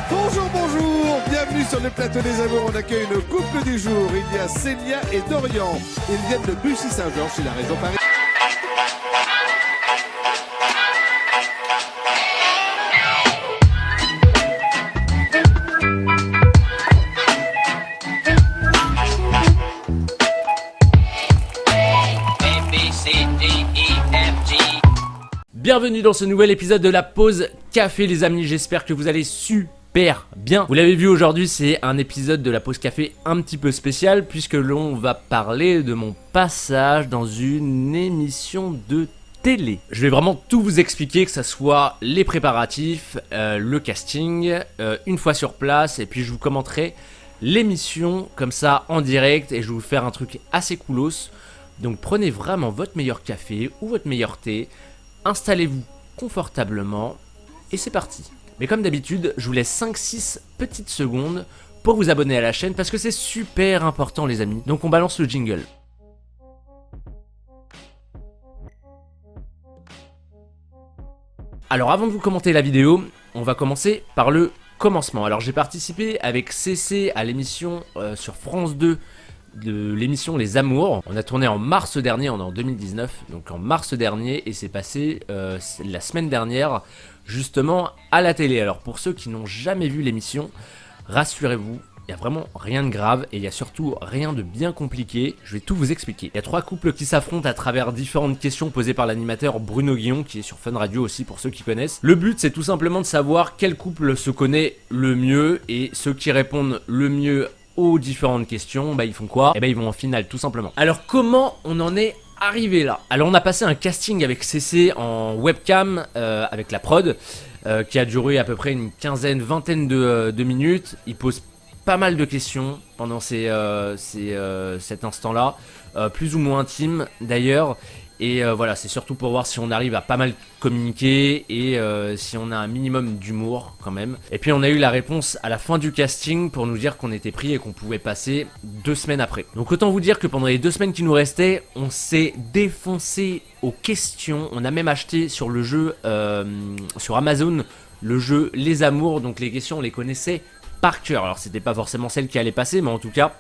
Bonjour, bonjour, bienvenue sur le plateau des amours. On accueille le couple du jour. Il y a Célia et Dorian. Ils viennent de Bussy-Saint-Georges chez la région Paris. Bienvenue dans ce nouvel épisode de la pause café les amis, j'espère que vous allez super bien. Vous l'avez vu aujourd'hui, c'est un épisode de la pause café un petit peu spécial puisque l'on va parler de mon passage dans une émission de télé. Je vais vraiment tout vous expliquer, que ça soit les préparatifs, le casting, une fois sur place, et puis je vous commenterai l'émission comme ça en direct et je vais vous faire un truc assez coolos. Donc prenez vraiment votre meilleur café ou votre meilleur thé, installez-vous confortablement et c'est parti. Mais comme d'habitude, je vous laisse 5-6 petites secondes pour vous abonner à la chaîne parce que c'est super important les amis. Donc on balance le jingle. Alors avant de vous commenter la vidéo, on va commencer par le commencement. Alors j'ai participé avec CC à l'émission sur France 2 de l'émission Les Amours. On a tourné en mars dernier, on est en 2019, donc en mars dernier, et c'est passé la semaine dernière justement à la télé. Alors pour ceux qui n'ont jamais vu l'émission, rassurez-vous, il n'y a vraiment rien de grave et il n'y a surtout rien de bien compliqué. Je vais tout vous expliquer. Il y a 3 couples qui s'affrontent à travers différentes questions posées par l'animateur Bruno Guillon, qui est sur Fun Radio aussi pour ceux qui connaissent. Le but c'est tout simplement de savoir quel couple se connaît le mieux, et ceux qui répondent le mieux aux différentes questions, bah ils font quoi? Et bah ils vont en finale tout simplement. Alors comment on en est arrivé là? Alors on a passé un casting avec CC en webcam avec la prod qui a duré à peu près une vingtaine de minutes. Il pose pas mal de questions pendant cet instant là, plus ou moins intime d'ailleurs. Et voilà, c'est surtout pour voir si on arrive à pas mal communiquer et si on a un minimum d'humour quand même. Et puis on a eu la réponse à la fin du casting pour nous dire qu'on était pris et qu'on pouvait passer 2 semaines après. Donc autant vous dire que pendant les 2 semaines qui nous restaient, on s'est défoncé aux questions. On a même acheté sur le jeu, sur Amazon, le jeu Les Amours. Donc les questions, on les connaissait par cœur. Alors c'était pas forcément celles qui allaient passer, mais en tout cas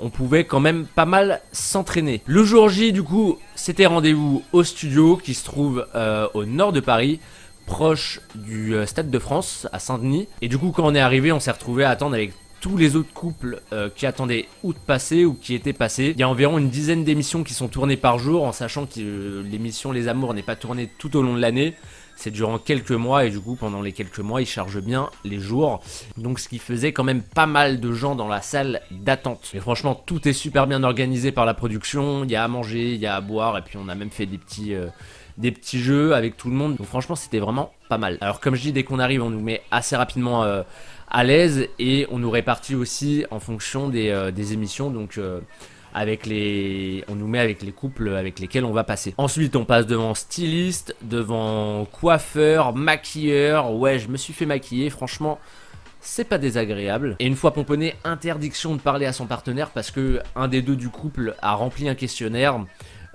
on pouvait quand même pas mal s'entraîner. Le jour J, du coup, c'était rendez-vous au studio qui se trouve au nord de Paris, proche du Stade de France, à Saint-Denis. Et du coup, quand on est arrivé, on s'est retrouvé à attendre avec tous les autres couples qui attendaient ou de passer ou qui étaient passés. Il y a environ une dizaine d'émissions qui sont tournées par jour, en sachant que l'émission Les Amours n'est pas tournée tout au long de l'année. C'est durant quelques mois et du coup pendant les quelques mois ils chargent bien les jours. Donc ce qui faisait quand même pas mal de gens dans la salle d'attente. Mais franchement tout est super bien organisé par la production. Il y a à manger, il y a à boire et puis on a même fait des petits jeux avec tout le monde. Donc franchement c'était vraiment pas mal. Alors comme je dis, dès qu'on arrive on nous met assez rapidement à l'aise et on nous répartit aussi en fonction des émissions. Donc on nous met avec les couples avec lesquels on va passer. Ensuite on passe devant styliste, devant coiffeur, maquilleur. Ouais, je me suis fait maquiller, franchement c'est pas désagréable. Et une fois pomponné, interdiction de parler à son partenaire parce que un des deux du couple a rempli un questionnaire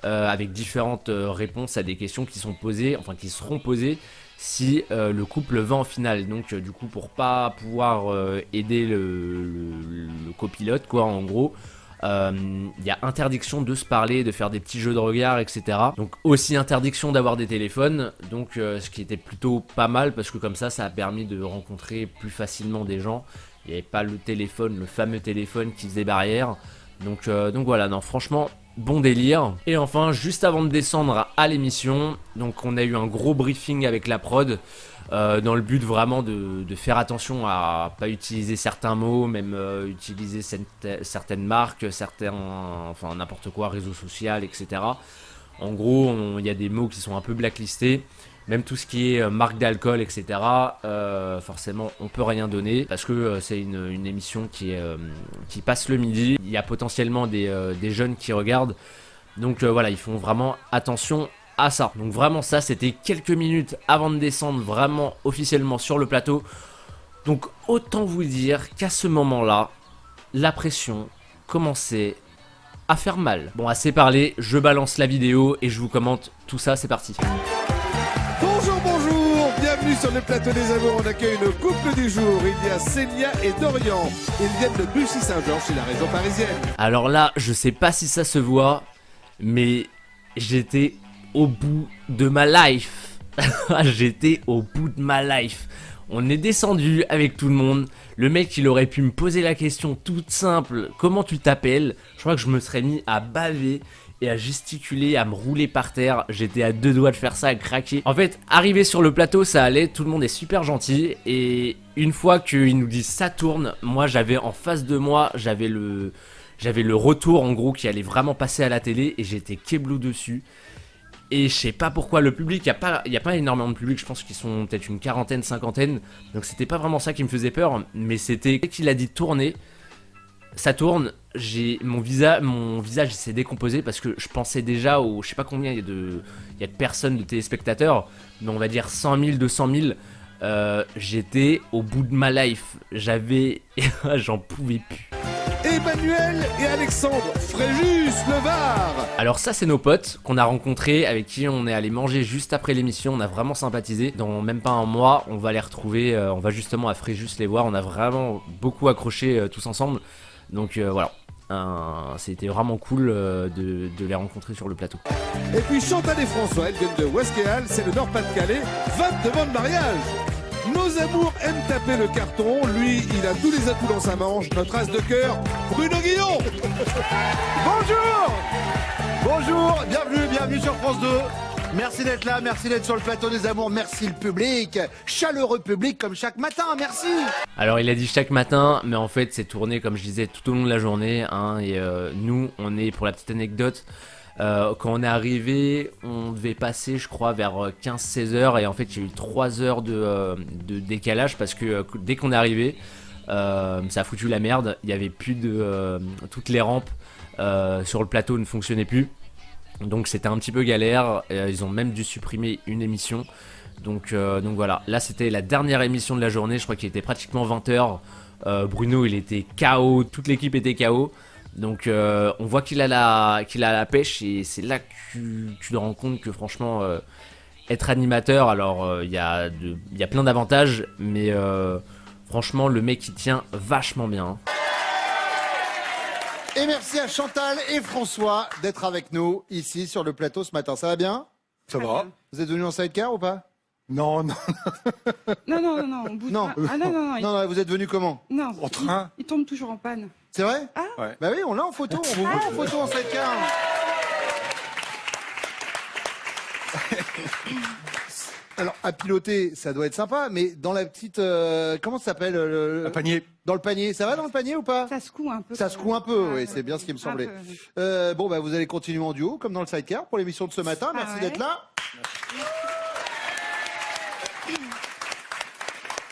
avec différentes réponses à des questions qui sont posées, enfin qui seront posées si le couple va en finale. Donc du coup pour pas pouvoir aider le copilote quoi en gros, il y a interdiction de se parler, de faire des petits jeux de regard, etc. Donc aussi interdiction d'avoir des téléphones, donc ce qui était plutôt pas mal parce que comme ça a permis de rencontrer plus facilement des gens. Il n'y avait pas le téléphone, le fameux téléphone qui faisait barrière. Donc voilà, non franchement bon délire. Et enfin juste avant de descendre à l'émission, donc on a eu un gros briefing avec la prod. Dans le but vraiment de faire attention à pas utiliser certains mots, même utiliser certaines marques, enfin n'importe quoi, réseau social, etc. En gros, il y a des mots qui sont un peu blacklistés, même tout ce qui est marque d'alcool, etc. Forcément, on peut rien donner parce que c'est une émission qui passe le midi. Il y a potentiellement des jeunes qui regardent, donc voilà, ils font vraiment attention à ça. Donc vraiment ça c'était quelques minutes avant de descendre vraiment officiellement sur le plateau. Donc autant vous dire qu'à ce moment là la pression commençait à faire mal. Bon, assez parlé, je balance la vidéo et je vous commente tout ça, c'est parti. Bonjour, bonjour, bienvenue bienvenue sur le plateau des amours. On accueille le couple du jour. Il y a Célia et Dorian. Ils viennent de Bussy-Saint-Georges, chez la région parisienne. Alors là, je sais pas si ça se voit, mais j'étais au bout de ma life. J'étais au bout de ma life. On est descendu avec tout le monde. Le mec, il aurait pu me poser la question toute simple. Comment tu t'appelles? Je crois que je me serais mis à baver et à gesticuler, à me rouler par terre. J'étais à deux doigts de faire ça, à craquer. En fait, arrivé sur le plateau, ça allait. Tout le monde est super gentil. Et une fois qu'ils nous disent ça tourne, moi, j'avais en face de moi, j'avais le retour en gros qui allait vraiment passer à la télé. Et j'étais kéblou dessus. Et je sais pas pourquoi le public, il y a pas énormément de public, je pense qu'ils sont peut-être une quarantaine, cinquantaine. Donc c'était pas vraiment ça qui me faisait peur, mais c'était dès qu'il a dit tourner, ça tourne, mon visage s'est décomposé parce que je pensais déjà aux, je sais pas combien il y a de personnes, de téléspectateurs, mais on va dire 100 000, 200 000. J'étais au bout de ma life, j'en pouvais plus. Emmanuel et Alexandre Fréjus, le Var. Alors ça c'est nos potes qu'on a rencontrés, avec qui on est allé manger juste après l'émission, on a vraiment sympathisé. Dans même pas un mois, on va les retrouver, on va justement à Fréjus les voir, on a vraiment beaucoup accroché tous ensemble. Donc voilà, c'était vraiment cool de les rencontrer sur le plateau. Et puis Chantal et François, elles viennent de Ouesquéal, c'est le Nord-Pas-de-Calais, 22 ans de mariage. Nos amours aiment taper le carton. Lui, il a tous les atouts dans sa manche. Notre as de cœur, Bruno Guillon. Bonjour. Bonjour, bienvenue sur France 2. Merci d'être là, merci d'être sur le plateau des amours. Merci le public, chaleureux public comme chaque matin, merci. Alors il a dit chaque matin, mais en fait c'est tourné comme je disais tout au long de la journée. Et nous, on est, pour la petite anecdote, quand on est arrivé, on devait passer je crois vers 15-16 heures et en fait il y a eu 3 heures de décalage parce que dès qu'on est arrivé, ça a foutu la merde. Il y avait plus de toutes les rampes sur le plateau ne fonctionnaient plus, donc c'était un petit peu galère. Ils ont même dû supprimer une émission, donc voilà, là c'était la dernière émission de la journée, je crois qu'il était pratiquement 20h. Bruno il était KO, toute l'équipe était KO. Donc on voit qu'il a la pêche et c'est là que tu te rends compte que franchement être animateur, alors il y a plein d'avantages, mais franchement le mec il tient vachement bien. Et merci à Chantal et François d'être avec nous ici sur le plateau ce matin. Ça va bien? Ça va? Vous êtes venus en sidecar ou pas? Non. Non, on bouge pas. Ah non. Non, vous êtes venus comment? Non, En train? il tombe toujours en panne. C'est vrai? Ouais. Bah oui, on l'a en photo, on vous voit en photo en sidecar. Alors, à piloter, ça doit être sympa, mais dans la petite... comment ça s'appelle Un panier. Dans le panier, ça va dans le panier ou pas? Ça secoue un peu. Ça secoue un peu, oui, c'est bien ce qui me semblait. Bon, bah vous allez continuer en duo, comme dans le sidecar, pour l'émission de ce matin. Merci d'être là.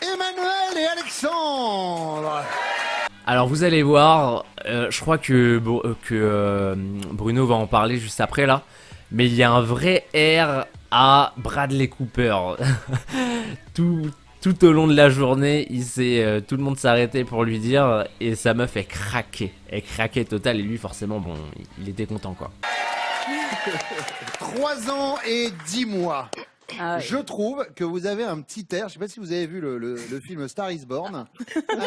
Emmanuel et Alexandre. Alors vous allez voir, je crois que Bruno va en parler juste après là, mais il y a un vrai air à Bradley Cooper. tout au long de la journée, tout le monde s'arrêtait pour lui dire, et sa meuf elle craquait total, et lui forcément bon, il était content quoi. 3 ans et 10 mois. Ah ouais. Je trouve que vous avez un petit air, je sais pas si vous avez vu le film Star is Born, un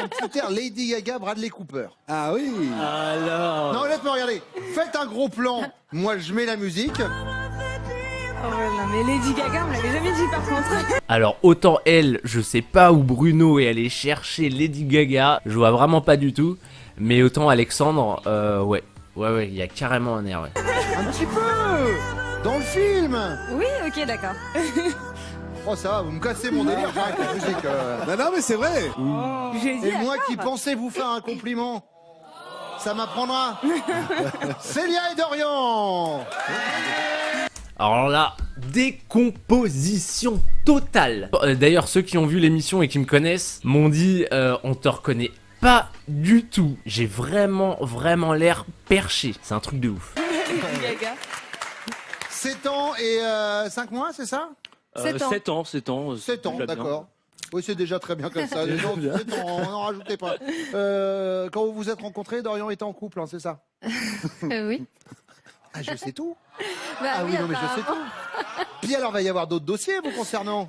petit air Lady Gaga, Bradley Cooper. Ah oui. Alors... Non, honnêtement, regardez, faites un gros plan, moi je mets la musique. Oh ouais, non, mais Lady Gaga, on l'avait jamais dit par contre. Alors autant elle, je sais pas où Bruno est allé chercher Lady Gaga, je vois vraiment pas du tout, mais autant Alexandre, ouais, il y a carrément un air, ouais. Un petit peu dans le film. Oui, ok, d'accord. Oh ça va, vous me cassez mon délire, j'arrête la musique. Non, mais c'est vrai. Oh, j'ai dit Et moi d'accord. qui pensais vous faire un compliment, ça m'apprendra. Célia et Dorian. Alors là, décomposition totale. D'ailleurs, ceux qui ont vu l'émission et qui me connaissent m'ont dit on te reconnaît pas du tout. J'ai vraiment l'air perché. C'est un truc de ouf. Lady Gaga. 7 ans et 5 mois, c'est ça? 7 ans. 7 ans, 7 ans. 7 ans, déjà bien. d'accord. Oui, c'est déjà très bien comme ça. Les gens, 7 ans, on n'en rajoutait pas. Quand vous vous êtes rencontrés, Dorian était en couple, hein, c'est ça? Oui. Ah, je sais tout. Ah oui, non, mais je sais tout. Puis alors, va y avoir d'autres dossiers vous concernant?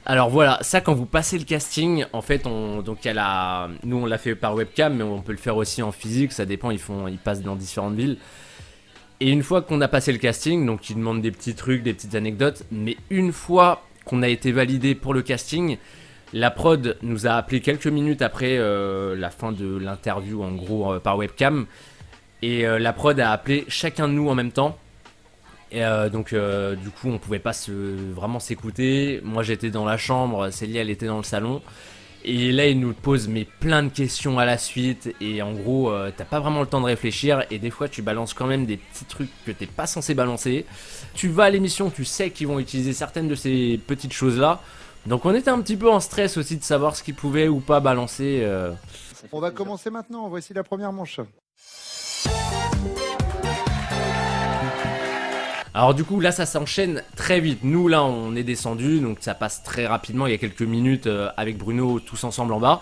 Alors voilà, ça quand vous passez le casting, en fait, donc il y a nous on l'a fait par webcam, mais on peut le faire aussi en physique, ça dépend, ils passent dans différentes villes. Et une fois qu'on a passé le casting, donc ils demandent des petits trucs, des petites anecdotes, mais une fois qu'on a été validé pour le casting, la prod nous a appelé quelques minutes après la fin de l'interview, en gros par webcam, et la prod a appelé chacun de nous en même temps. Et donc du coup on pouvait pas vraiment s'écouter. Moi j'étais dans la chambre, Célia elle était dans le salon. Et là il nous pose plein de questions à la suite. Et en gros t'as pas vraiment le temps de réfléchir. Et des fois tu balances quand même des petits trucs que t'es pas censé balancer. Tu vas à l'émission, tu sais qu'ils vont utiliser certaines de ces petites choses là. Donc on était un petit peu en stress aussi de savoir ce qu'ils pouvaient ou pas balancer. On va commencer maintenant, voici la première manche. Alors du coup là ça s'enchaîne très vite. Nous là on est descendu, donc ça passe très rapidement. Il y a quelques minutes avec Bruno tous ensemble en bas.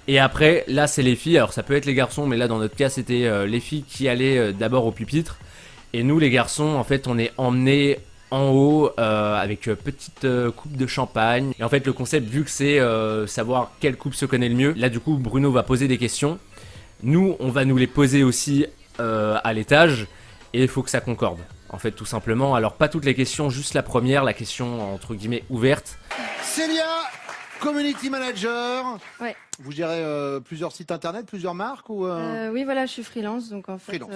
Et après là c'est les filles. Alors ça peut être les garçons, mais là dans notre cas c'était les filles qui allaient d'abord au pupitre. Et nous les garçons en fait on est emmenés en haut avec petite coupe de champagne. Et en fait le concept, vu que c'est savoir quelle coupe se connaît le mieux, là du coup Bruno va poser des questions. Nous on va nous les poser aussi à l'étage. Et il faut que ça concorde. En fait, tout simplement. Alors, pas toutes les questions, juste la première, la question entre guillemets ouverte. Célia, community manager. Ouais. Vous gérez plusieurs sites internet, plusieurs marques ou Oui, voilà, je suis freelance, donc en fait, Freelance.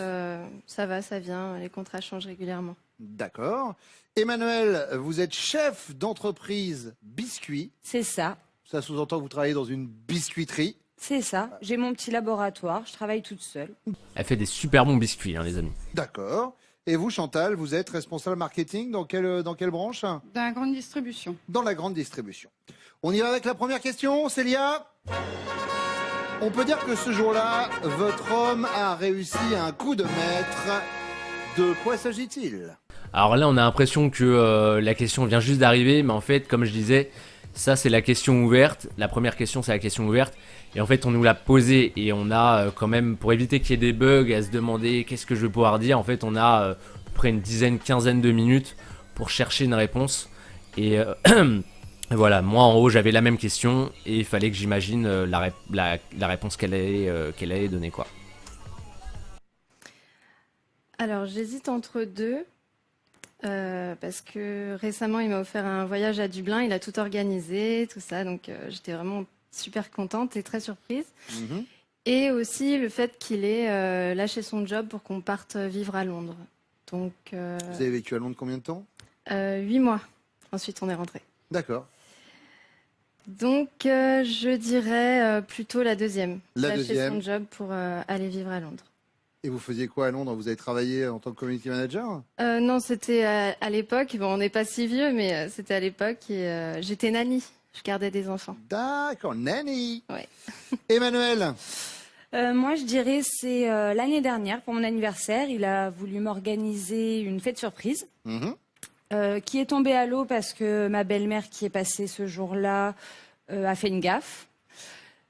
ça va, ça vient, les contrats changent régulièrement. D'accord. Emmanuel, vous êtes chef d'entreprise biscuit. C'est ça, Ça sous-entend que vous travaillez dans une biscuiterie. c'est ça. J'ai mon petit laboratoire, je travaille toute seule. Elle fait des super bons biscuits, hein, les amis. D'accord. Et vous, Chantal, vous êtes responsable marketing dans quelle branche? Dans la grande distribution. Dans la grande distribution. On y va avec la première question, Célia. On peut dire que ce jour-là, votre homme a réussi un coup de maître. De quoi s'agit-il? Alors là, on a l'impression que la question vient juste d'arriver, mais en fait, comme je disais, ça c'est la question ouverte. La première question, c'est la question ouverte. Et en fait, on nous l'a posée et on a quand même, pour éviter qu'il y ait des bugs, à se demander qu'est-ce que je vais pouvoir dire. En fait, on a à peu près une dizaine, quinzaine de minutes pour chercher une réponse. Et voilà, moi en haut, j'avais la même question et il fallait que j'imagine la réponse qu'elle allait donner, quoi. Alors, j'hésite entre deux, parce que récemment, il m'a offert un voyage à Dublin, il a tout organisé, tout ça, donc j'étais vraiment super contente et très surprise. Mhm. Et aussi le fait qu'il ait lâché son job pour qu'on parte vivre à Londres. Donc, Vous avez vécu à Londres combien de temps? 8 mois. Ensuite, on est rentré. D'accord. Donc, je dirais plutôt la deuxième. La Lâcher deuxième. son job pour aller vivre à Londres. Et vous faisiez quoi à Londres? Vous avez travaillé en tant que community manager? Non, c'était à l'époque. Bon, on n'est pas si vieux, mais c'était à l'époque. Et j'étais nanny. Je gardais des enfants. D'accord, nanny. Ouais. Emmanuel, Moi, je dirais c'est l'année dernière, pour mon anniversaire, il a voulu m'organiser une fête surprise Mhm. qui est tombée à l'eau parce que ma belle-mère qui est passée ce jour-là a fait une gaffe.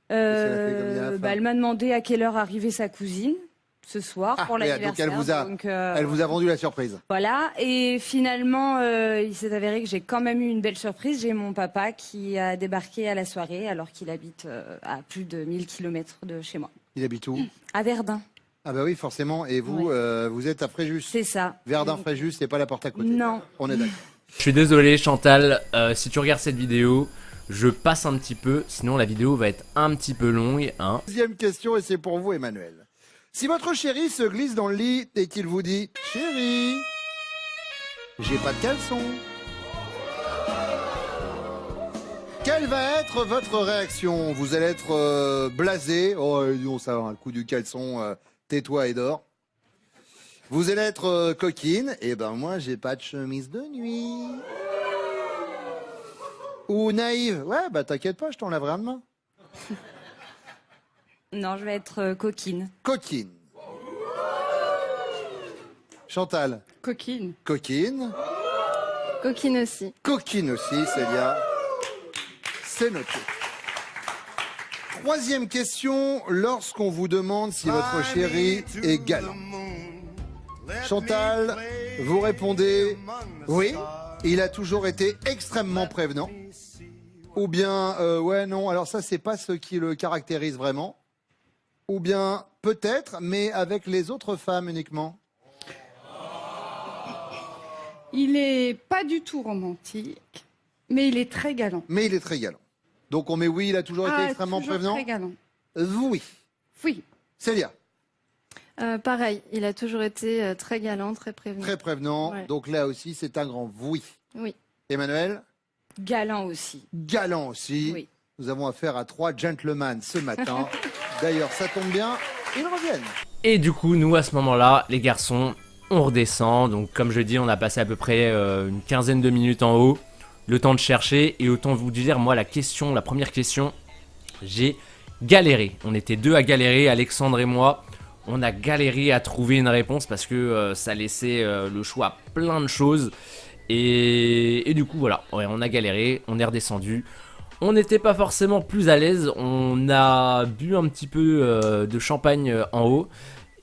qu'elle a fait comme gaffe? Elle m'a demandé à quelle heure arrivait sa cousine ce soir Ah, pour oui, donc l'anniversaire. elle vous a vendu la surprise. Voilà, et finalement, il s'est avéré que j'ai quand même eu une belle surprise. J'ai mon papa qui a débarqué à la soirée alors qu'il habite à plus de 1000 km de chez moi, Il habite où? à Verdun. Ah bah oui, forcément. Et vous, vous êtes à Fréjus. C'est ça. Verdun-Fréjus, c'est pas la porte à côté. Non. On est d'accord. Je suis désolé Chantal, si tu regardes cette vidéo, je passe un petit peu, sinon la vidéo va être un petit peu longue, hein. Deuxième question, et c'est pour vous, Emmanuel. Si votre chéri se glisse dans le lit et qu'il vous dit « Chérie, j'ai pas de caleçon », quelle va être votre réaction? Vous allez être blasé. Oh, non, ça va, un coup du caleçon, tais-toi et dors. Vous allez être coquine. Eh ben, moi, j'ai pas de chemise de nuit. Ou naïve. Ouais, bah, t'inquiète pas, je t'en laverai un demain. Non, je vais être coquine. Coquine. Chantal. Coquine. Coquine. Coquine aussi. Coquine aussi, Célia. C'est noté. Troisième question, lorsqu'on vous demande si votre chéri est galant. Chantal, Vous répondez oui, il a toujours été extrêmement prévenant. Ou bien, ouais, non, alors ça, c'est pas ce qui le caractérise vraiment. Ou bien, peut-être, mais avec les autres femmes uniquement. Il est pas du tout romantique, mais il est très galant. Mais il est très galant. Donc on met oui, il a toujours été extrêmement toujours prévenant. très galant. Oui. Oui. Célia, Pareil, il a toujours été très galant, très prévenant. très prévenant. Ouais. Donc là aussi, c'est un grand oui. Oui. Emmanuel, Galant aussi. galant aussi. Oui. Nous avons affaire à 3 gentlemen ce matin. D'ailleurs, ça tombe bien, ils reviennent. Et du coup, nous, à ce moment-là, les garçons, on redescend. Donc, comme je dis, on a passé à peu près une quinzaine de minutes en haut. Le temps de chercher. Et autant vous dire, moi, la première question, j'ai galéré. On était deux à galérer, Alexandre et moi. On a galéré à trouver une réponse parce que ça laissait le choix à plein de choses. Et du coup, voilà, ouais, on a galéré, on est redescendu. On n'était pas forcément plus à l'aise. On a bu un petit peu de champagne en haut.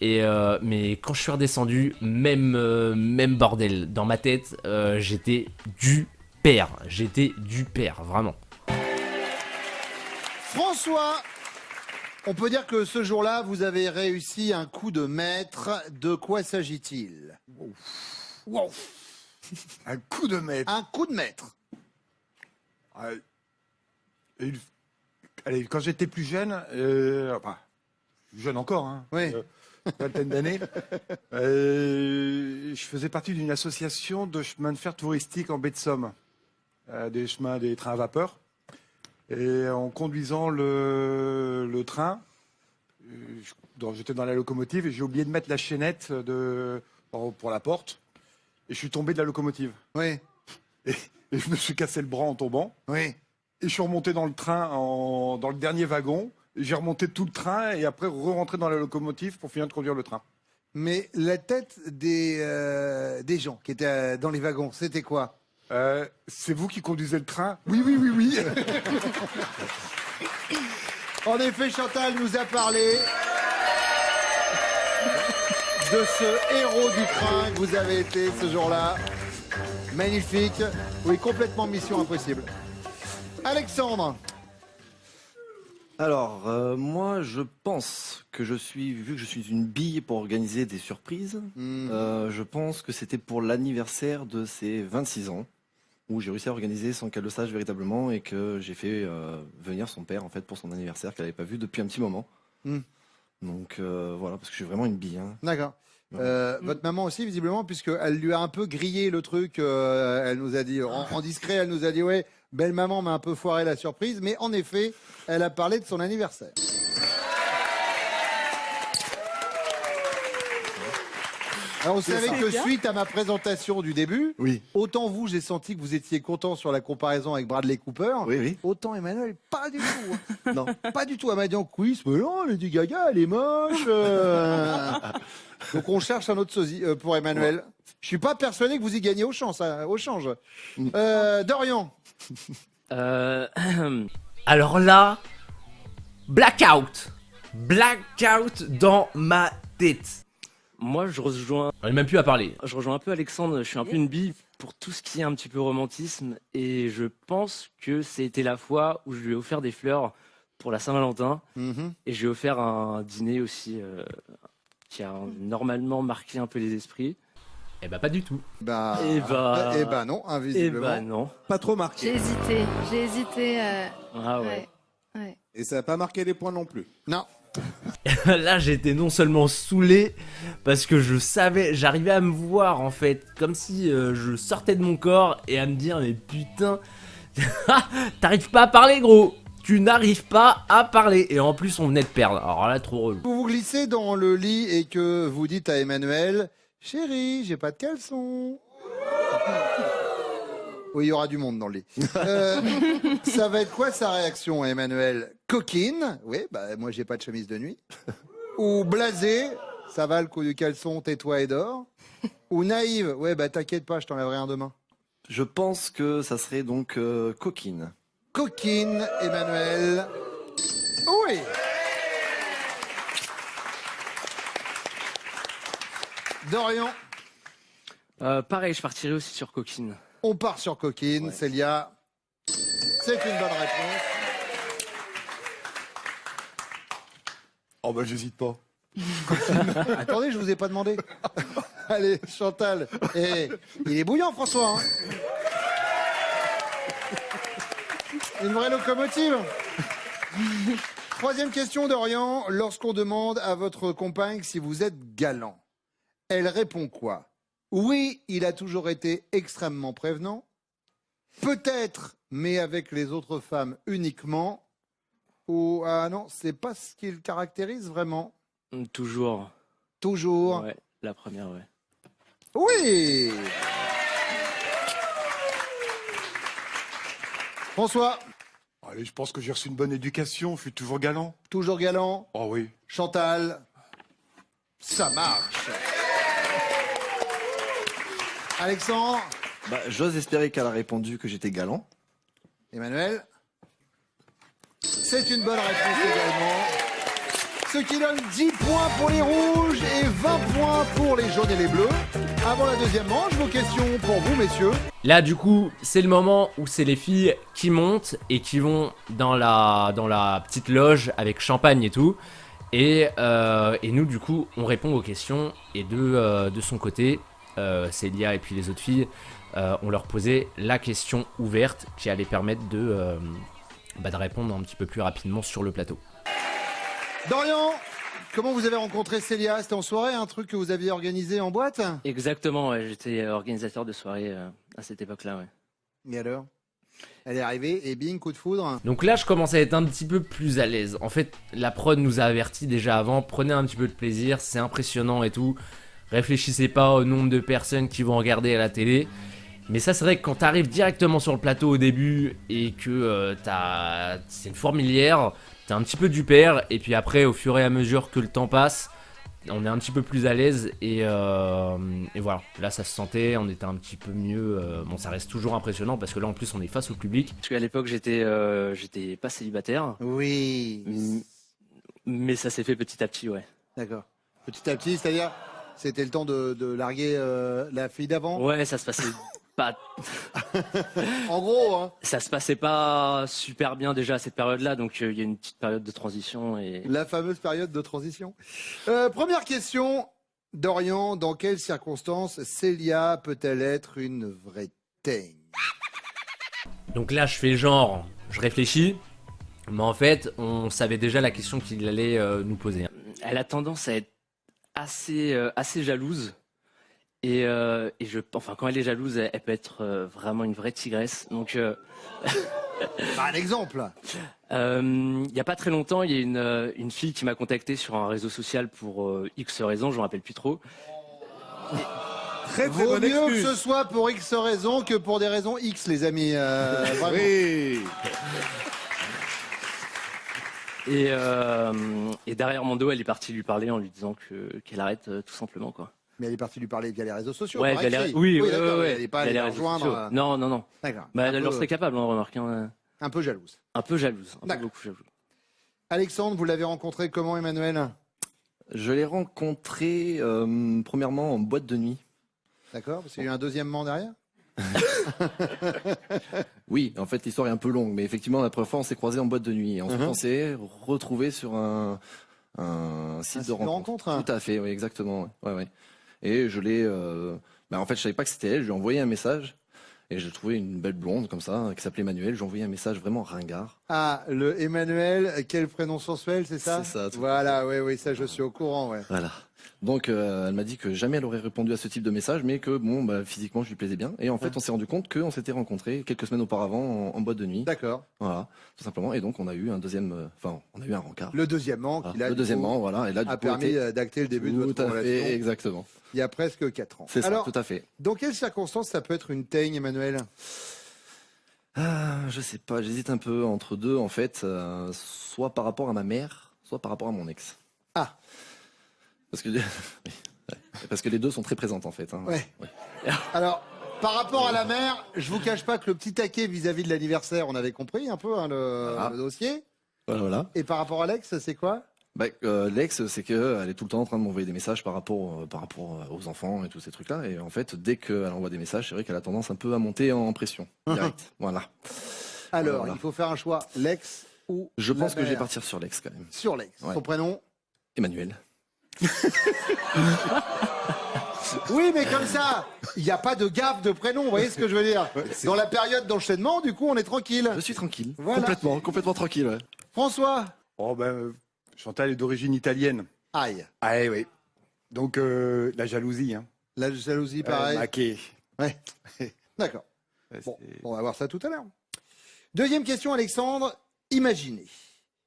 Mais quand je suis redescendu, même bordel. Dans ma tête, j'étais du père. Vraiment. François, on peut dire que ce jour-là, vous avez réussi un coup de maître. De quoi s'agit-il? Wow. Un coup de maître. Un coup de maître. Allez, quand j'étais plus jeune, enfin, jeune encore, hein, Oui. vingtaine d'années, je faisais partie d'une association de chemins de fer touristiques en baie de Somme, des trains à vapeur. Et en conduisant le train, j'étais dans la locomotive et j'ai oublié de mettre la chaînette pour la porte. Et je suis tombé de la locomotive. Oui. Et je me suis cassé le bras en tombant. Oui. Et je suis remonté dans le train, dans le dernier wagon. J'ai remonté tout le train et après re-rentré dans la locomotive pour finir de conduire le train. Mais la tête des gens qui étaient dans les wagons, c'était quoi? C'est vous qui conduisez le train? Oui. En effet, Chantal nous a parlé de ce héros du train que vous avez été ce jour-là. Magnifique. Oui, complètement mission impossible. Alexandre. Alors, moi, je pense que vu que je suis une bille pour organiser des surprises, je pense que c'était pour l'anniversaire de ses 26 ans, où j'ai réussi à organiser sans qu'elle le sache véritablement et que j'ai fait venir son père, en fait, pour son anniversaire qu'elle n'avait pas vu depuis un petit moment. Donc, voilà, parce que je suis vraiment une bille. Hein. D'accord. Votre maman aussi, visiblement, puisqu'elle lui a un peu grillé le truc. Elle nous a dit, en discret, elle nous a dit, ouais, belle maman m'a un peu foiré la surprise. Mais en effet, elle a parlé de son anniversaire. Alors, vous savez que suite à ma présentation du début, Oui. autant vous, j'ai senti que vous étiez content sur la comparaison avec Bradley Cooper. Oui. Autant Emmanuel, pas du tout. Non. Pas du tout. Elle m'a dit en quiz, mais non, Lady Gaga, elle est moche. Donc on cherche un autre sosie pour Emmanuel. Je suis pas persuadé que vous y gagnez au change. Dorian. Alors là, blackout dans ma tête. Moi, je rejoins On n'est même plus à parler. un peu Alexandre. Je suis un peu une bille pour tout ce qui est un petit peu romantisme. Et je pense que c'était la fois où je lui ai offert des fleurs pour la Saint-Valentin. Et je lui ai offert un dîner aussi qui a normalement marqué un peu les esprits. Eh bah pas du tout. Eh bah non, invisiblement. Eh bah non. Pas trop marqué. J'ai hésité. Ah ouais. Ouais. Et ça n'a pas marqué les points non plus. Non. Là, j'étais non seulement saoulé, parce que j'arrivais à me voir en fait, comme si je sortais de mon corps et à me dire, mais putain, t'arrives pas à parler, gros. Tu n'arrives pas à parler. Et en plus, on venait de perdre. Alors là, trop relou. Vous vous glissez dans le lit et que vous dites à Emmanuel, chérie, j'ai pas de caleçon. Oui, il y aura du monde dans le lit. Ça va être quoi sa réaction, Emmanuel? Coquine, oui, bah moi j'ai pas de chemise de nuit. Ou blasé, ça va le coup du caleçon, tais-toi et dors. Ou naïve, ouais, bah t'inquiète pas, je t'enlèverai un demain. Je pense que ça serait donc coquine. Coquine, Emmanuel. Oui. Dorian. Pareil, je partirai aussi sur Coquine. On part sur Coquine. Ouais. Célia, c'est une bonne réponse. Oh bah j'hésite pas. Attendez, je vous ai pas demandé. Allez, Chantal. Et il est bouillant, François. Hein. Une vraie locomotive. Troisième question d'Orient. Lorsqu'on demande à votre compagne si vous êtes galant, elle répond quoi? Oui, il a toujours été extrêmement prévenant. Peut-être, mais avec les autres femmes uniquement. Ou ah non, c'est pas ce qui le caractérise vraiment. Toujours. Toujours. Ouais, la première, ouais. Oui. François, Allez, je pense que j'ai reçu une bonne éducation, je suis toujours galant. toujours galant. Oh oui. Chantal, ça marche. Alexandre, Bah, j'ose espérer qu'elle a répondu que j'étais galant. Emmanuel, c'est une bonne réponse également. Ce qui donne 10 points pour les rouges et 20 points pour les jaunes et les bleus. Avant la deuxième manche, vos questions pour vous, messieurs. Là, du coup, c'est le moment où c'est les filles qui montent et qui vont dans la petite loge avec champagne et tout. Et nous, du coup, on répond aux questions. Et de son côté, Célia et puis les autres filles, on leur posait la question ouverte qui allait permettre de répondre un petit peu plus rapidement sur le plateau. Dorian, comment vous avez rencontré Célia? C'était en soirée, un truc que vous aviez organisé en boîte? Exactement, ouais, j'étais organisateur de soirée à cette époque-là, ouais. Et alors? Elle est arrivée et bing, coup de foudre. Donc là, je commence à être un petit peu plus à l'aise. En fait, la prod nous a avertis déjà avant, prenez un petit peu de plaisir, c'est impressionnant et tout. Réfléchissez pas au nombre de personnes qui vont regarder à la télé. Mais ça, c'est vrai que quand t'arrives directement sur le plateau au début et que c'est une fourmilière, t'es un petit peu du père. Et puis après, au fur et à mesure que le temps passe, on est un petit peu plus à l'aise. Et voilà, là ça se sentait, on était un petit peu mieux. Bon, ça reste toujours impressionnant parce que là en plus on est face au public. Parce qu'à l'époque, j'étais pas célibataire. Oui. Mais ça s'est fait petit à petit, ouais. D'accord. Petit à petit, c'est-à-dire, c'était le temps de larguer la fille d'avant? Ouais, ça se passait pas. En gros, hein. Ça se passait pas super bien déjà à cette période-là, donc il y a une petite période de transition et. La fameuse période de transition. Première question, Dorian, dans quelles circonstances Célia peut-elle être une vraie teigne? Donc là, je fais genre, je réfléchis. Mais en fait, on savait déjà la question qu'il allait nous poser. Elle a tendance à être assez jalouse. Et quand elle est jalouse, elle peut être vraiment une vraie tigresse. Donc, Un exemple. il y a pas très longtemps, il y a une fille qui m'a contacté sur un réseau social pour X raisons, je me rappelle plus trop. Très Vaut bonne mieux excuse. que ce soit pour X raisons que pour des raisons X, les amis. Vraiment. Oui. Et derrière mon dos, elle est partie lui parler en lui disant qu'elle arrête tout simplement, quoi. Mais elle est partie lui parler via les réseaux sociaux. Ouais, par écrit. oui, d'accord, ouais. elle n'est pas allée Via la les réseaux rejoindre. sociaux. Non. D'accord. Bah, Un elle en peu- serait capable, on remarque. Hein. Un peu jalouse. Un peu jalouse, un peu D'accord. beaucoup jalouse. Alexandre, vous l'avez rencontré comment, Emmanuel? Je l'ai rencontré premièrement en boîte de nuit. D'accord, parce qu'il y a eu un deuxième man derrière. Oui, en fait, l'histoire est un peu longue, mais effectivement, la première fois, on s'est croisés en boîte de nuit. Et ensuite, on s'est retrouvés sur un site de rencontre. Tout à fait, oui, exactement. Ouais. Et je l'ai... en fait, je savais pas que c'était elle. Je lui ai envoyé un message. Et j'ai trouvé une belle blonde, comme ça, qui s'appelait Emmanuel. Je lui ai envoyé un message vraiment ringard. Ah, le Emmanuel, quel prénom sensuel, c'est ça? C'est ça, tout Voilà, oui, ça, je suis au courant, ouais. Voilà. Donc, elle m'a dit que jamais elle aurait répondu à ce type de message, mais que, physiquement, je lui plaisais bien. Et en fait, on s'est rendu compte qu'on s'était rencontrés quelques semaines auparavant en boîte de nuit. D'accord. Voilà, tout simplement. Et donc, on a eu un deuxième... on a eu un rencard. Le deuxièmement, Voilà, qui là, le du deuxièmement, coup, voilà. Et là, du a coup, permis était- d'acter le début de Tout votre à relation. fait, exactement. Il y a presque 4 ans. C'est ça, Alors, tout à fait. dans quelles circonstances ça peut être une teigne, Emmanuel? Je sais pas, j'hésite un peu entre deux, en fait. Soit par rapport à ma mère, soit par rapport à mon ex. Ah. Parce que... Parce que les deux sont très présentes, en fait. Hein. Ouais. Alors, par rapport à la mère, je vous cache pas que le petit taquet vis-à-vis de l'anniversaire, on avait compris un peu le dossier. Voilà. Et par rapport à l'ex, c'est quoi? L'ex, c'est qu'elle est tout le temps en train de m'envoyer des messages par rapport aux enfants et tous ces trucs-là. Et en fait, dès qu'elle envoie des messages, c'est vrai qu'elle a tendance un peu à monter en pression. Direct. Voilà. Alors, Voilà. il faut faire un choix, l'ex ou Je la pense que je vais mère. partir sur l'ex quand même. Sur l'ex. Ouais. Son prénom? Emmanuel. Oui, mais comme ça, il n'y a pas de gaffe de prénom, vous voyez ce que je veux dire? Dans la période d'enchaînement, du coup, on est tranquille. Je suis tranquille. Voilà. Complètement tranquille. Ouais. François? Oh Chantal est d'origine italienne. Aïe. Ah oui. Donc la jalousie, hein. La jalousie, pareil. Maquée. Ouais. D'accord. Ouais, Bon, c'est- on va voir ça tout à l'heure. Deuxième question, Alexandre. Imaginez.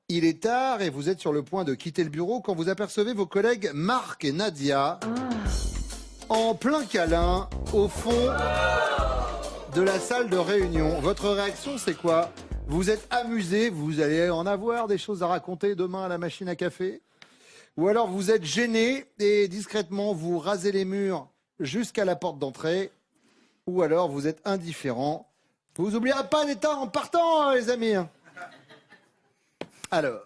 Il est tard et vous êtes sur le point de quitter le bureau quand vous apercevez vos collègues Marc et Nadia en plein câlin au fond de la salle de réunion. Votre réaction, c'est quoi? Vous êtes amusé, vous allez en avoir des choses à raconter demain à la machine à café? Ou alors vous êtes gêné et discrètement vous rasez les murs jusqu'à la porte d'entrée? Ou alors vous êtes indifférent? Vous n'oublierez pas d'État en partant, les amis. Alors,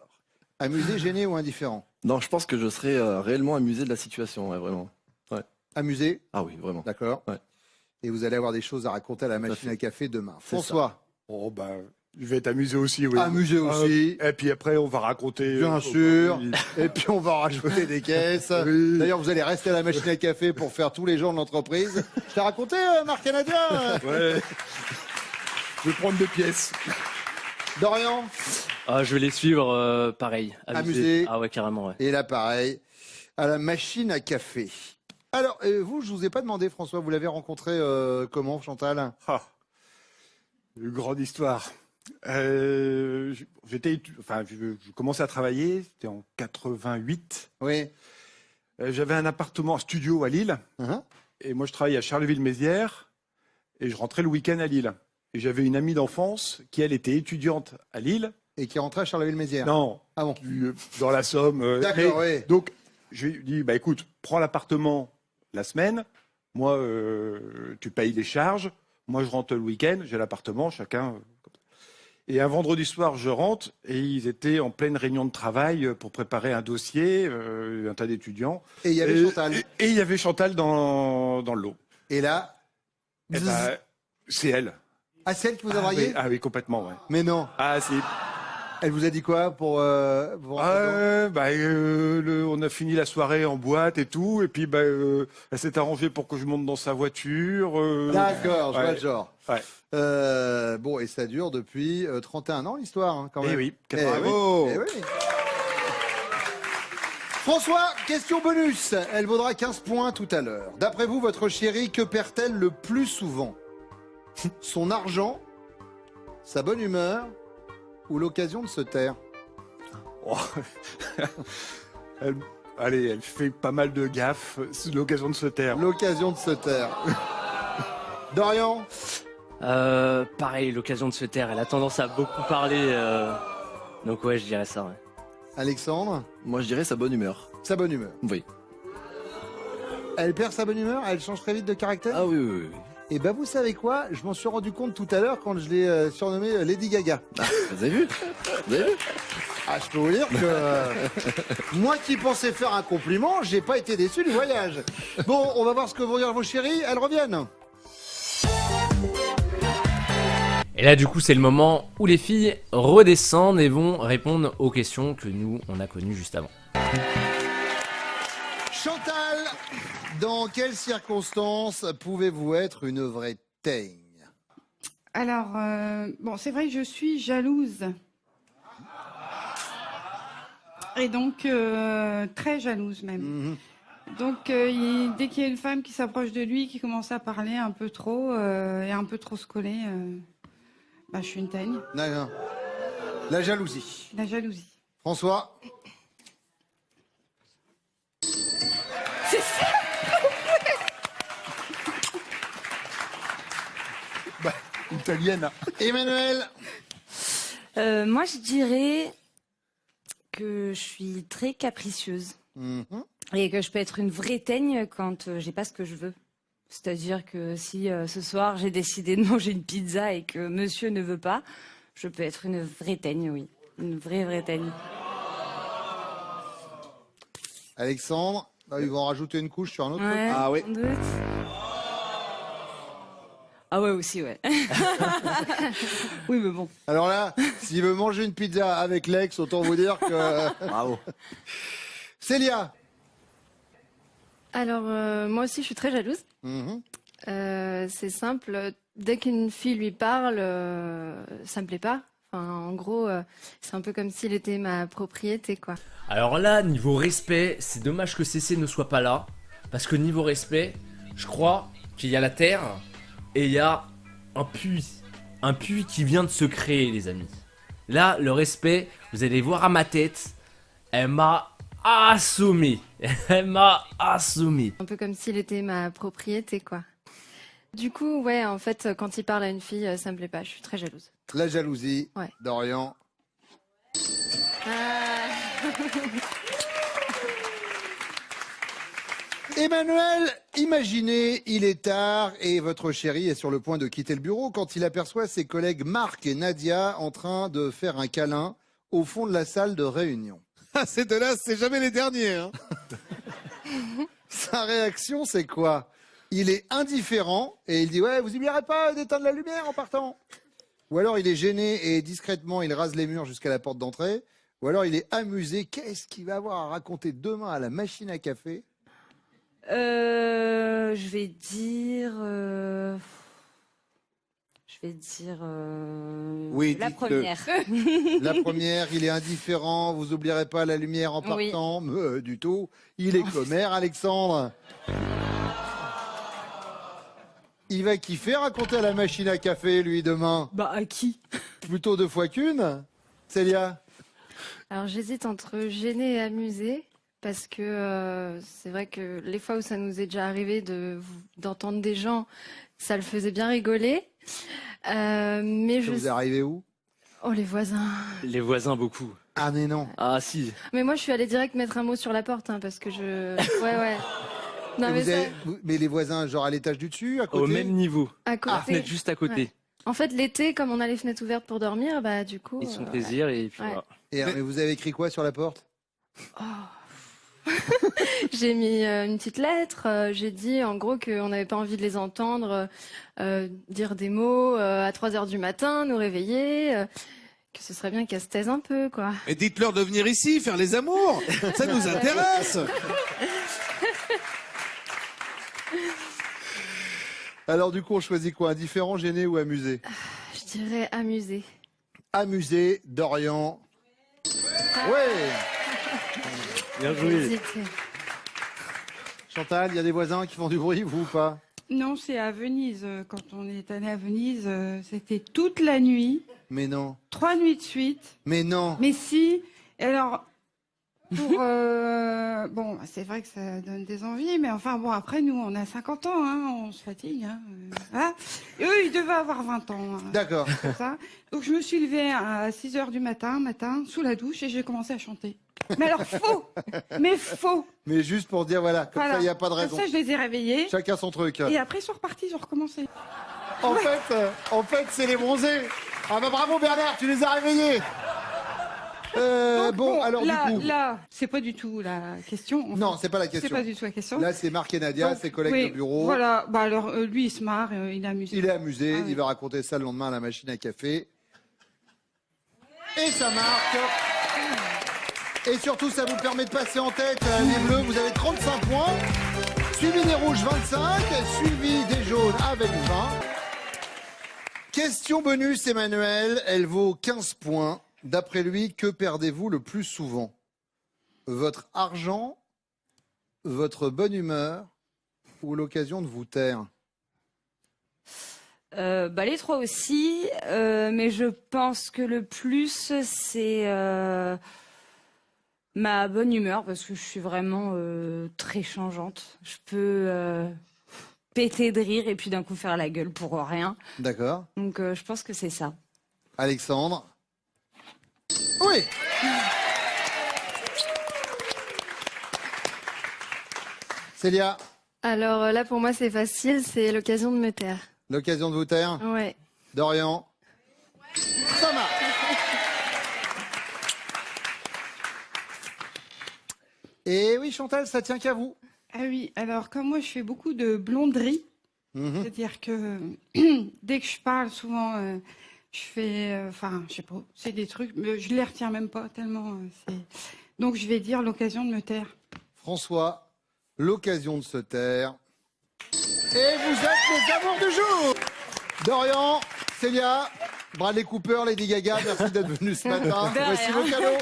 amusé, gêné ou indifférent? Non, je pense que je serais réellement amusé de la situation, ouais, vraiment. Ouais. Amusé? Ah oui, vraiment. D'accord. Ouais. Et vous allez avoir des choses à raconter à la machine fait. à café demain. C'est François? Oh je vais être amusé aussi, oui. Amusé aussi. Et puis après, on va raconter. Bien sûr. Et puis on va rajouter des caisses. Oui. D'ailleurs, vous allez rester à la machine à café pour faire tous les jours de l'entreprise. Je t'ai raconté, Marc Canadien? Ouais. Je vais prendre des pièces. Dorian? Je vais les suivre, pareil. Amusé. Ah ouais, carrément, ouais. Et là, pareil, à la machine à café. Alors, vous, je vous ai pas demandé, François, vous l'avez rencontré comment, Chantal? Une grande histoire. Je commençais à travailler, c'était en 88. Oui. J'avais un appartement, un studio à Lille. Uh-huh. Et moi, je travaillais à Charleville-Mézières. Et je rentrais le week-end à Lille. Et j'avais une amie d'enfance qui, elle, était étudiante à Lille. Et qui rentrait à Charleville-Mézières? Non, Ah bon? dans la Somme. D'accord, oui. Donc, je lui ai dit, écoute, prends l'appartement la semaine. Moi, tu payes les charges. Moi, je rentre le week-end. J'ai l'appartement, chacun. Et un vendredi soir, je rentre et ils étaient en pleine réunion de travail pour préparer un dossier, un tas d'étudiants. Et il y avait Chantal. Et il y avait Chantal dans le lot. Et là? Eh ben, c'est elle. Ah, c'est elle qui vous a dragué? Oui, complètement, ouais. Mais non. Ah, c'est... Elle vous a dit quoi pour vous rentrer dedans? On a fini la soirée en boîte et tout, et puis elle s'est arrangée pour que je monte dans sa voiture. D'accord, je vois ouais. le genre. Ouais. Bon, et ça dure depuis 31 ans, l'histoire, hein, quand même. Eh oui, Eh 88. oui, eh oui. François, question bonus. Elle vaudra 15 points tout à l'heure. D'après vous, votre chérie, que perd-elle le plus souvent? Son argent, sa bonne humeur ou l'occasion de se taire? Oh. Elle fait pas mal de gaffes, c'est l'occasion de se taire. L'occasion de se taire. Dorian? Pareil, l'occasion de se taire. Elle a tendance à beaucoup parler. Donc ouais, je dirais ça, ouais. Alexandre? Moi, je dirais sa bonne humeur. Sa bonne humeur. Oui. Elle perd sa bonne humeur? Elle change très vite de caractère? Ah oui, oui, oui. Et ben vous savez quoi? Je m'en suis rendu compte tout à l'heure quand je l'ai surnommée Lady Gaga. Ah, vous avez vu? Vous avez vu? Ah, je peux vous dire que moi qui pensais faire un compliment, j'ai pas été déçu du voyage. Bon, on va voir ce que vont dire vos chéris. Elles reviennent. Et là, du coup, c'est le moment où les filles redescendent et vont répondre aux questions que nous, on a connues juste avant. Chantal, dans quelles circonstances pouvez-vous être une vraie teigne? Alors, bon, c'est vrai que je suis jalouse. Et donc, très jalouse même. Donc, dès qu'il y a une femme qui s'approche de lui, qui commence à parler un peu trop, et un peu trop se coller, je suis une teigne. Non. La jalousie. La jalousie. François? Italienne. Emmanuel? Moi, je dirais que je suis très capricieuse et que je peux être une vraie teigne quand j'ai pas ce que je veux. C'est-à-dire que si ce soir j'ai décidé de manger une pizza et que monsieur ne veut pas, je peux être une vraie teigne, oui. Une vraie teigne. Alexandre, ils vont rajouter une couche sur un autre. Ouais, Ah oui. sans doute. Ah ouais, aussi, ouais. Oui, mais bon. Alors là, s'il veut manger une pizza avec Lex, autant vous dire que... Bravo. Célia. Alors, moi aussi, je suis très jalouse. Mhm. C'est simple. Dès qu'une fille lui parle, ça me plaît pas. Enfin, en gros, c'est un peu comme s'il était ma propriété, quoi. Alors là, niveau respect, c'est dommage que CC ne soit pas là. Parce que niveau respect, je crois qu'il y a la terre et il y a un puits. Un puits qui vient de se créer, les amis. Là, le respect, vous allez voir à ma tête, elle m'a assommé. Elle m'a assommé. Un peu comme s'il était ma propriété, quoi. Du coup, ouais, en fait, quand il parle à une fille, ça me plaît pas. Je suis très jalouse. La jalousie. Ouais. Dorian. Emmanuel, imaginez, il est tard et votre chéri est sur le point de quitter le bureau quand il aperçoit ses collègues Marc et Nadia en train de faire un câlin au fond de la salle de réunion. Ah, ces deux-là, c'est jamais les derniers. Hein. Sa réaction, c'est quoi? Il est indifférent et il dit « Ouais, vous n'oublierez pas d'éteindre la lumière en partant ?» Ou alors il est gêné et discrètement, il rase les murs jusqu'à la porte d'entrée. Ou alors il est amusé. Qu'est-ce qu'il va avoir à raconter demain à la machine à café? Je vais dire... Oui, la dites-le. première. La première, il est indifférent. Vous n'oublierez pas la lumière en Oui. partant. Mais, du tout. Il est commère, Alexandre. Il va kiffer raconter à la machine à café, lui, demain. Bah, à qui? Plutôt 2 fois qu'une. Célia. Alors, j'hésite entre gêner et amuser. Parce que c'est vrai que les fois où ça nous est déjà arrivé d'entendre des gens, ça le faisait bien rigoler. Mais Ça vous est arrivé où? Oh, les voisins. Les voisins, beaucoup. Ah, mais non. Ah, si. Mais moi, je suis allée direct mettre un mot sur la porte, hein, parce que je... Ouais, ouais. Non, Et mais vous ça, avez- mais les voisins, genre à l'étage du dessus, à côté? Au même niveau. à La côté. fenêtre juste à côté. Ouais. En fait, l'été, comme on a les fenêtres ouvertes pour dormir, bah du coup... Ils se font plaisir et puis Ouais. voilà. Et mais vous avez écrit quoi sur la porte? J'ai mis une petite lettre, j'ai dit en gros qu'on n'avait pas envie de les entendre dire des mots à 3 heures du matin, nous réveiller, que ce serait bien qu'elles se taisent un peu, quoi. Et dites-leur de venir ici, faire les amours. Ça nous intéresse. Alors du coup, on choisit quoi? Indifférent, gêné ou amusé? Je dirais amusé. Amusé, Dorian. Ouais. Bien J'ai joué. hésité. Chantal, il y a des voisins qui font du bruit, vous ou pas? Non, c'est à Venise. Quand on est allé à Venise, c'était toute la nuit, Mais non. 3 nuits de suite. Mais non. Mais si, alors, pour, bon, c'est vrai que ça donne des envies, mais enfin, bon, après, nous, on a 50 ans, hein, on se fatigue, hein, voilà. Et eux, ils devaient avoir 20 ans. Hein, D'accord. comme ça. Donc, je me suis levée à 6 heures du matin, sous la douche, et j'ai commencé à chanter. Mais alors, faux! Mais faux! Mais juste pour dire, voilà, comme Voilà. ça, il n'y a pas de Comme raison. ça, je les ai réveillés. Chacun son truc. Et après, ils sont repartis, ils ont recommencé. En fait, c'est les bronzés. Ah bah bravo Bernard, tu les as réveillés. Donc, bon, alors là, du coup. là, c'est pas du tout la question. en Non, fait. c'est pas la C'est question. pas du tout la question. Là, c'est Marc et Nadia, Donc, ses collègues oui, de bureau. Voilà, bah alors lui il se marre, il est amusé. Il est amusé, Ah oui. il va raconter ça le lendemain à la machine à café. Et ça marque. Et surtout, ça vous permet de passer en tête. Les bleus, vous avez 35 points. Suivi des rouges, 25. Suivi des jaunes avec 20. Question bonus, Emmanuel. Elle vaut 15 points. D'après lui, que perdez-vous le plus souvent? Votre argent, votre bonne humeur ou l'occasion de vous taire? Bah, les 3 aussi, mais je pense que le plus, c'est ma bonne humeur, parce que je suis vraiment très changeante. Je peux péter de rire et puis d'un coup faire la gueule pour rien. D'accord. Donc je pense que c'est ça. Alexandre? Oui. Célia, Alors là, pour moi, c'est facile, c'est l'occasion de me taire. l'occasion de vous taire? Ouais. Dorian? Ça marche. Et oui, Chantal, ça tient qu'à vous. Ah oui, alors comme moi je fais beaucoup de blonderie, c'est-à-dire que dès que je parle, souvent je fais, enfin je sais pas, c'est des trucs, mais je les retiens même pas tellement. Donc je vais dire l'occasion de me taire. François, l'occasion de se taire. Et vous êtes les amours du jour. Dorian, Célia, Bradley Cooper, Lady Gaga, merci d'être venus ce matin. Voici vos cadeaux.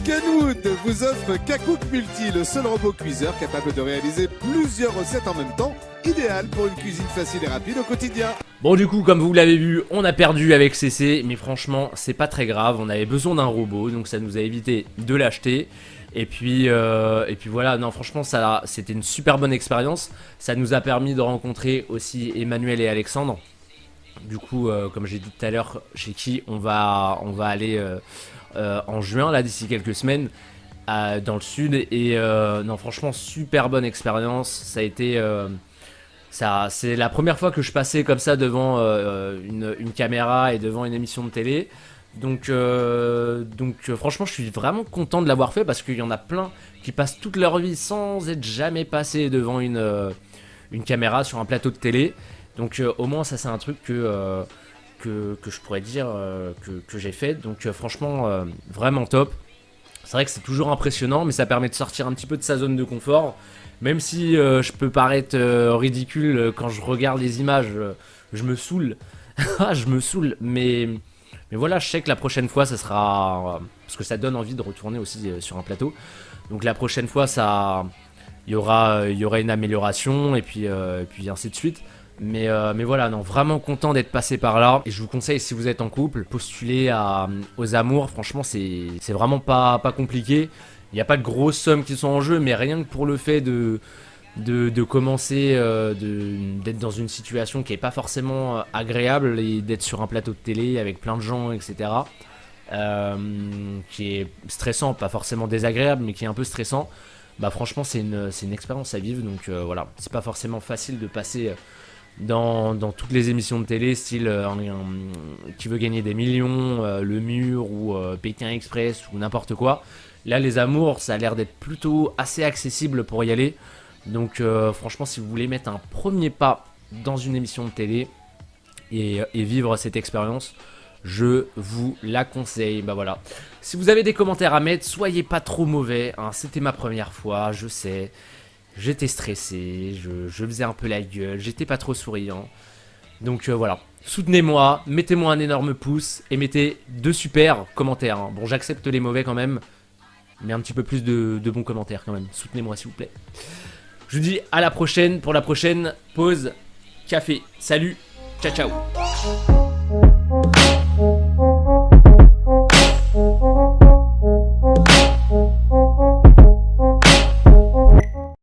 Kenwood vous offre Kakook Multi, le seul robot cuiseur capable de réaliser plusieurs recettes en même temps, idéal pour une cuisine facile et rapide au quotidien. Bon, du coup, comme vous l'avez vu, on a perdu avec CC, mais franchement, c'est pas très grave. On avait besoin d'un robot, donc ça nous a évité de l'acheter. Et puis voilà, non, franchement, c'était une super bonne expérience. Ça nous a permis de rencontrer aussi Emmanuel et Alexandre. Du coup, comme j'ai dit tout à l'heure, chez qui on va aller en juin, là, d'ici quelques semaines, dans le sud. Et non, franchement, super bonne expérience. Ça a été... c'est la première fois que je passais comme ça devant une caméra et devant une émission de télé. Donc franchement, je suis vraiment content de l'avoir fait parce qu'il y en a plein qui passent toute leur vie sans être jamais passés devant une caméra sur un plateau de télé. Donc au moins ça c'est un truc que je pourrais dire que j'ai fait. Donc franchement vraiment top. C'est vrai que c'est toujours impressionnant, mais ça permet de sortir un petit peu de sa zone de confort. Même si je peux paraître ridicule quand je regarde les images, je me saoule. Je me saoule, mais voilà, je sais que la prochaine fois ça sera... Parce que ça donne envie de retourner aussi sur un plateau. Donc la prochaine fois il y aura une amélioration et puis ainsi de suite. Mais voilà, non, vraiment content d'être passé par là. Et je vous conseille, si vous êtes en couple, postulez aux amours. Franchement, c'est vraiment pas compliqué. Il n'y a pas de grosses sommes qui sont en jeu, mais rien que pour le fait de commencer, d'être dans une situation qui n'est pas forcément agréable et d'être sur un plateau de télé avec plein de gens, etc. Qui est stressant, pas forcément désagréable, mais qui est un peu stressant. Bah franchement, c'est une expérience à vivre. Donc voilà, c'est pas forcément facile de passer... Dans toutes les émissions de télé, style qui veut gagner des millions, Le Mur ou Pékin Express ou n'importe quoi. Là, les amours, ça a l'air d'être plutôt assez accessible pour y aller. Donc franchement, si vous voulez mettre un premier pas dans une émission de télé et vivre cette expérience, je vous la conseille. Bah voilà. Si vous avez des commentaires à mettre, soyez pas trop mauvais, hein. C'était ma première fois, je sais. J'étais stressé, je faisais un peu la gueule, j'étais pas trop souriant. Donc voilà, soutenez-moi, mettez-moi un énorme pouce et mettez de super commentaires, hein. Bon, j'accepte les mauvais quand même, mais un petit peu plus de bons commentaires quand même. Soutenez-moi s'il vous plaît. Je vous dis à la prochaine pour la prochaine pause café. Salut, ciao ciao.